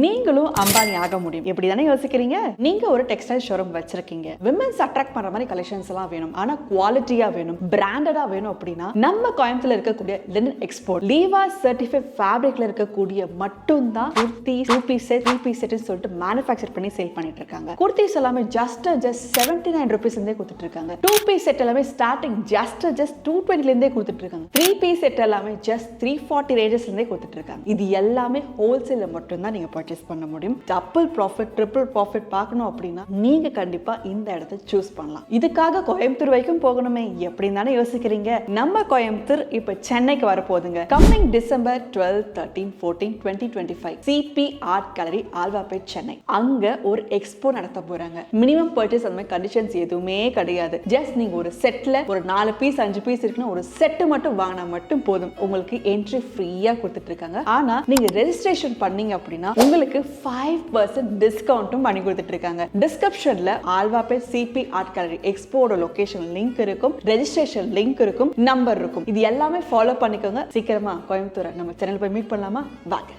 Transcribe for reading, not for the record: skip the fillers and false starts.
நீங்களும் அம்பானி ஆக முடியும். எப்படி தானே யோசிக்கிறீங்க? நீங்க ஒரு டெக்ஸ்டைல் ஷோரூம் வச்சிருக்கீங்க. விமென்ஸ் அட்ராக்ட் பண்ற மாதிரி கலெக்ஷன்ஸ் எல்லாம் வேணும், ஆனா குவாலிட்டியா வேணும், பிராண்டடா வேணும் அப்படின்னா நம்ம கோயம்புத்தூர்ல இருக்கக்கூடிய லினன் எக்ஸ்போர்ட் லீவாஸ் சர்டிஃபைட் ஃபேப்ரிக்ல இருக்கக்கூடிய மட்டும் தான் குர்தீஸ் 2 பீஸ் செட் 3 பீஸ் செட்னு சொல்லிட்டு மேனுஃபேக்சர் பண்ணி சேல் பண்ணிட்டு இருக்காங்க. குர்தீஸ் எல்லாமே ஜஸ்ட் 79 rupees இருந்தே கொடுத்துட்டு இருக்காங்க. 2 பீஸ் செட் எல்லாமே ஸ்டார்டிங் ஜஸ்ட் 220 ல இருந்தே கொடுத்துட்டு இருக்காங்க. 3 பீஸ் செட் எல்லாமே ஜஸ்ட் 340 ரேஞ்சஸ்ல இருந்தே கொடுத்துட்டு இருக்காங்க. இது எல்லாமே ஹோல்சேல்ல மட்டும் தான் நீங்க பர்ச்சேஸ் பண்ண முடியும். டபுள் ப்ராஃபிட் ட்ரிபிள் ப்ராஃபிட் பார்க்கணும் அப்படின்னா நீங்க கண்டிப்பா இந்த இடத்தை சூஸ் பண்ணலாம். இதுக்காக கோயம்புத்தூர் வரைக்கும் போகணுமே எப்படின்னு தானே யோசிக்கிறீங்க. நம்ம கோயம்புத்தூர் இப்ப சென்னைக்கு வர போகுதுங்க. Coming December 12, 13, 14, 2025 CP art gallery Alwarpet Chennai. அங்க ஒரு எக்ஸ்போ நடத்த போறாங்க. மினிமம் பர்ச்சேஸ் அந்த மாதிரி கண்டிஷன்ஸ் எதுவுமே கிடையாது. ஜஸ்ட் நீங்க ஒரு செட்ல ஒரு 4 பீஸ் 5 பீஸ் இருக்குன்னா ஒரு செட் மட்டும் வாங்கினா மட்டும் போதும். உங்களுக்கு என்ட்ரி ஃப்ரீயா கொடுத்துட்டு இருக்காங்க. ஆனா நீங்க ரெஜிஸ்ட்ரேஷன் பண்ணீங்க அப்படின்னா உங்களுக்கு 5% டிஸ்கவுண்ட்டும் பண்ணி கொடுத்துட்டு இருக்காங்க. டிஸ்கிரிப்ஷன்ல ஆல்வாபேட் சிபி ஆர்ட் கேலரி எக்ஸ்போட லொகேஷன் லிங்க் இருக்கும், ரெஜிஸ்ட்ரேஷன் லிங்க் இருக்கும், நம்பர் இருக்கும். இது எல்லாமே ஃபாலோ பண்ணிக்கோங்க. சீக்கிரமா கோயம்புத்தூர் நம்ம சேனல் போய் மீட் பண்ணலாமா? வாங்க.